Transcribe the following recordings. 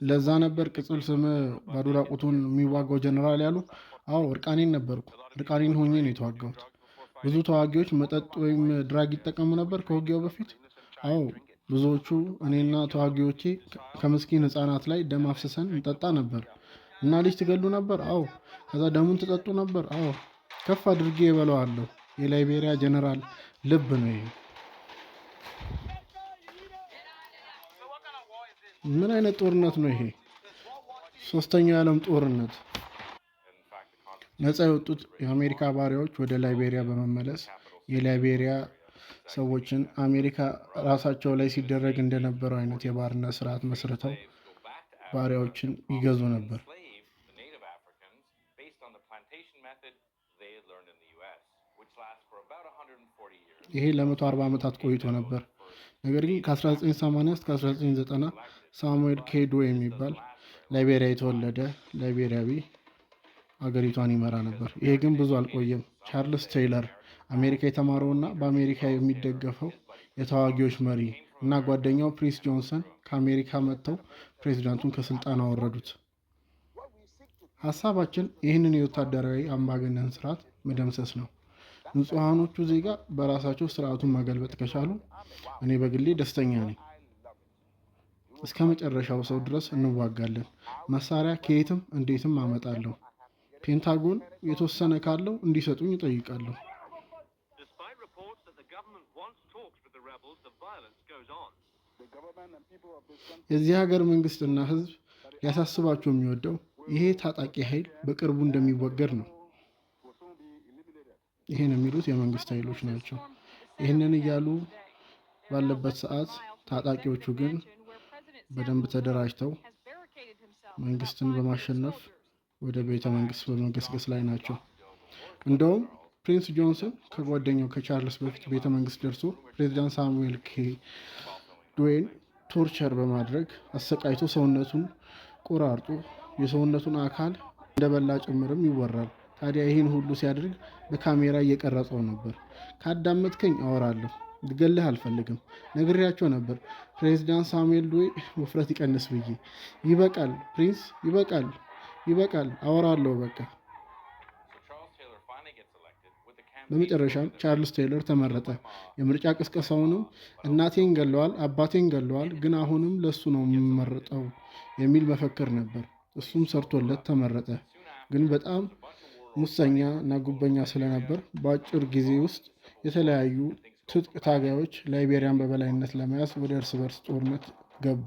ለዛ ነበር ቅጽል ስም ባዶ ራቁቱን የሚዋጋው ጀነራል ያሉ። አዎ እርቃኔን ነበርኩ። እርቃኔን ሆኜ ነው የተዋጋሁት። ብዙ ተዋጊዎች መጠጥ ወይም ድራግ ይጠቀሙ ነበር ከውጊያው በፊት። አዎ ብዙዎቹ እኔና ተዋጊዎቼ ከምስኪን ህፃናት ላይ ደም አፍስሰን እንጠጣ ነበር። እና ልጅ ትገሉ ነበር። አዎ ከዛ ደሙን ትጠጡ ነበር። አዎ ከፍ አድርጌ እበለዋለሁ። የላይቤሪያ ጀነራል ልብ ነው ይሄ። ምን አይነት ጦርነት ነው ይሄ? ሶስተኛው የዓለም ጦርነት። ነፃ የወጡት የአሜሪካ ባሪያዎች ወደ ላይቤሪያ በመመለስ የላይቤሪያ ሰዎችን አሜሪካ ራሳቸው ላይ ሲደረግ እንደነበረው አይነት የባርነት ስርዓት መስርተው ባሪያዎችን ይገዙ ነበር። ይሄ ለ140 ዓመታት ቆይቶ ነበር። ነገር ግን ከ1980 እስከ 1990 ሳሙኤል ኬዶ የሚባል ላይቤሪያ የተወለደ ላይቤሪያዊ አገሪቷን ይመራ ነበር። ይሄ ግን ብዙ አልቆየም። ቻርልስ ቴይለር አሜሪካ የተማረውና በአሜሪካ የሚደገፈው የተዋጊዎች መሪ እና ጓደኛው ፕሪንስ ጆንሰን ከአሜሪካ መጥተው ፕሬዚዳንቱን ከስልጣን አወረዱት። ሀሳባችን ይህንን የወታደራዊ አምባገነን ስርዓት መደምሰስ ነው። ንጹሐኖቹ ዜጋ በራሳቸው ስርዓቱን መገልበጥ ከቻሉ እኔ በግሌ ደስተኛ ነኝ። እስከ መጨረሻው ሰው ድረስ እንዋጋለን። መሳሪያ ከየትም እንዴትም አመጣለሁ። ፔንታጎን የተወሰነ ካለው እንዲሰጡኝ ይጠይቃለሁ። የዚህ ሀገር መንግስትና ህዝብ ሊያሳስባቸው የሚወደው ይሄ ታጣቂ ኃይል በቅርቡ እንደሚወገድ ነው። ይህን የሚሉት የመንግስት ኃይሎች ናቸው። ይህንን እያሉ ባለበት ሰዓት ታጣቂዎቹ ግን በደንብ ተደራጅተው መንግስትን በማሸነፍ ወደ ቤተ መንግስት በመገስገስ ላይ ናቸው። እንደውም ፕሪንስ ጆንሰን ከጓደኛው ከቻርልስ በፊት ቤተ መንግስት ደርሶ ፕሬዚዳንት ሳሙኤል ኬድዌይን ቶርቸር በማድረግ አሰቃይቶ ሰውነቱን ቆራርጦ የሰውነቱን አካል እንደበላ ጭምርም ይወራል። ታዲያ ይህን ሁሉ ሲያደርግ በካሜራ እየቀረጸው ነበር። ካዳመጥከኝ አወራለሁ፣ ልገልህ አልፈልግም። ነግሬያቸው ነበር ፕሬዚዳንት ሳሙኤል ዶዌ ውፍረት ይቀንስ ብዬ። ይበቃል ፕሪንስ፣ ይበቃል፣ አወራለሁ በቃ። በመጨረሻም ቻርልስ ቴይለር ተመረጠ። የምርጫ ቅስቀሳውንም እናቴን ገለዋል፣ አባቴን ገለዋል፣ ግን አሁንም ለሱ ነው የምመረጠው የሚል መፈክር ነበር። እሱም ሰርቶለት ተመረጠ። ግን በጣም ሙሰኛ እና ጉበኛ ስለነበር በአጭር ጊዜ ውስጥ የተለያዩ ትጥቅ ታጋዮች ላይቤሪያን በበላይነት ለመያዝ ወደ እርስ በርስ ጦርነት ገቡ።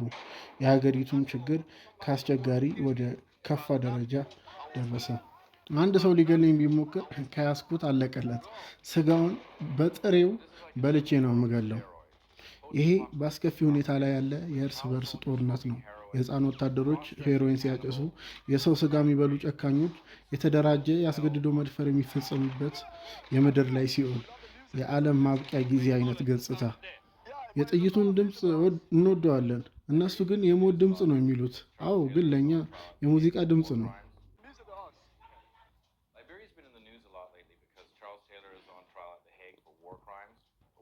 የሀገሪቱም ችግር ከአስቸጋሪ ወደ ከፋ ደረጃ ደረሰ። አንድ ሰው ሊገለኝ ቢሞክር ከያዝኩት አለቀለት። ስጋውን በጥሬው በልቼ ነው የምገለው። ይሄ በአስከፊ ሁኔታ ላይ ያለ የእርስ በርስ ጦርነት ነው። የህፃን ወታደሮች ሄሮይን ሲያጨሱ፣ የሰው ስጋ የሚበሉ ጨካኞች፣ የተደራጀ የአስገድዶ መድፈር የሚፈጸምበት የምድር ላይ ሲኦል፣ የዓለም ማብቂያ ጊዜ አይነት ገጽታ። የጥይቱን ድምፅ እንወደዋለን፣ እነሱ ግን የሞት ድምፅ ነው የሚሉት። አዎ ግን ለእኛ የሙዚቃ ድምፅ ነው።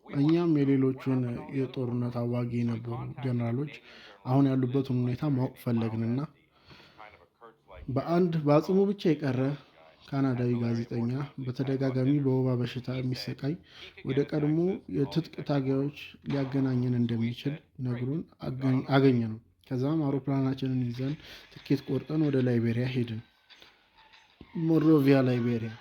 እኛም የሌሎቹን የጦርነት አዋጊ የነበሩ ጀነራሎች አሁን ያሉበትን ሁኔታ ማወቅ ፈለግንና በአንድ በአጽሙ ብቻ የቀረ ካናዳዊ ጋዜጠኛ በተደጋጋሚ በወባ በሽታ የሚሰቃይ ወደ ቀድሞ የትጥቅ ታጋዮች ሊያገናኘን እንደሚችል ነግሩን አገኘ ነው። ከዛም አውሮፕላናችንን ይዘን ትኬት ቆርጠን ወደ ላይቤሪያ ሄድን። ሞንሮቪያ ላይቤሪያ።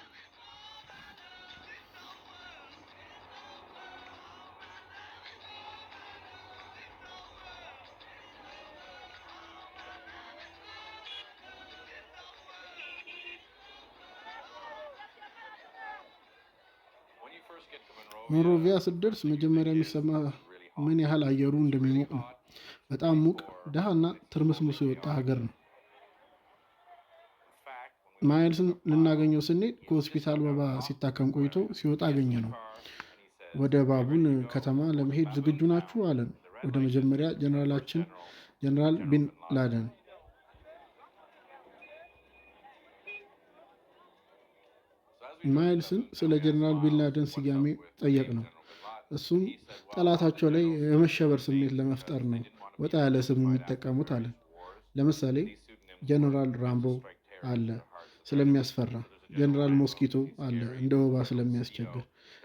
ሞንሮቪያ ስደርስ መጀመሪያ የሚሰማ ምን ያህል አየሩ እንደሚሞቅ ነው። በጣም ሙቅ፣ ድሃና ትርምስምሱ የወጣ ሀገር ነው። ማይልስን ልናገኘው ስንሄድ ከሆስፒታል ወባ ሲታከም ቆይቶ ሲወጣ አገኘ ነው። ወደ ባቡን ከተማ ለመሄድ ዝግጁ ናችሁ አለን። ወደ መጀመሪያ ጀነራላችን ጀነራል ቢን ላደን። ማይልስን ስለ ጀነራል ቢን ላደን ስያሜ ጠየቅ ነው። እሱም ጠላታቸው ላይ የመሸበር ስሜት ለመፍጠር ነው ወጣ ያለ ስም የሚጠቀሙት አለን። ለምሳሌ ጀነራል ራምቦ አለ ስለሚያስፈራ፣ ጀነራል ሞስኪቶ አለ እንደ ወባ ስለሚያስቸግር።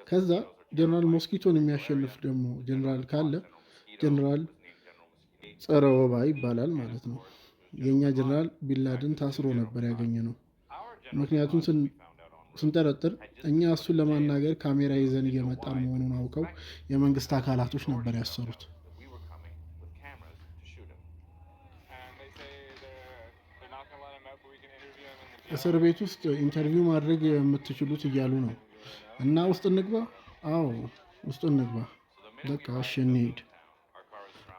ከዛ ጀነራል ሞስኪቶን የሚያሸንፍ ደግሞ ጀነራል ካለ ጀነራል ጸረ ወባ ይባላል ማለት ነው። የእኛ ጀነራል ቢንላደን ታስሮ ነበር ያገኘ ነው። ምክንያቱም ስንጠረጥር እኛ እሱን ለማናገር ካሜራ ይዘን እየመጣን መሆኑን አውቀው የመንግስት አካላቶች ነበር ያሰሩት። እስር ቤት ውስጥ ኢንተርቪው ማድረግ የምትችሉት እያሉ ነው። እና ውስጥ እንግባ? አዎ ውስጥ እንግባ። በቃ እሺ እንሂድ።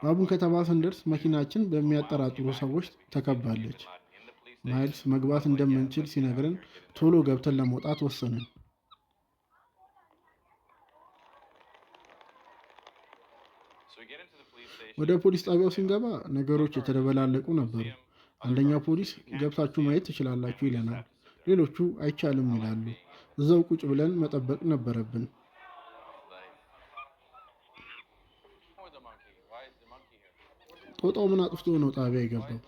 ባቡን ከተማ ስንደርስ መኪናችን በሚያጠራጥሩ ሰዎች ተከባለች። ማይልስ መግባት እንደምንችል ሲነግረን ቶሎ ገብተን ለመውጣት ወሰንን። ወደ ፖሊስ ጣቢያው ስንገባ ነገሮች የተደበላለቁ ነበሩ። አንደኛው ፖሊስ ገብታችሁ ማየት ትችላላችሁ ይለናል። ሌሎቹ አይቻልም ይላሉ። እዛው ቁጭ ብለን መጠበቅ ነበረብን። ጦጣው ምን አጥፍቶ ነው ጣቢያ የገባው?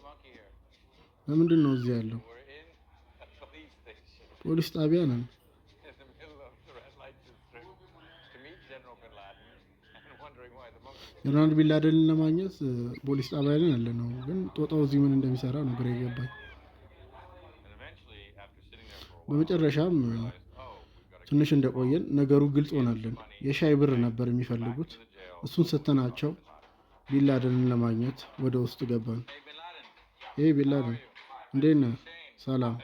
ለምንድን ነው እዚህ ያለው? ፖሊስ ጣቢያ ነን። ጀነራል ቢንላደንን ለማግኘት ፖሊስ ጣቢያ ላይ ያለ ነው። ግን ጦጣው እዚህ ምን እንደሚሰራ ነው ግራ የገባኝ። በመጨረሻም ትንሽ እንደቆየን ነገሩ ግልጽ ሆነልን። የሻይ ብር ነበር የሚፈልጉት። እሱን ሰተናቸው ቢንላደንን ለማግኘት ወደ ውስጥ ገባን። ይሄ ቢንላደን እንዴት ነህ? ሰላም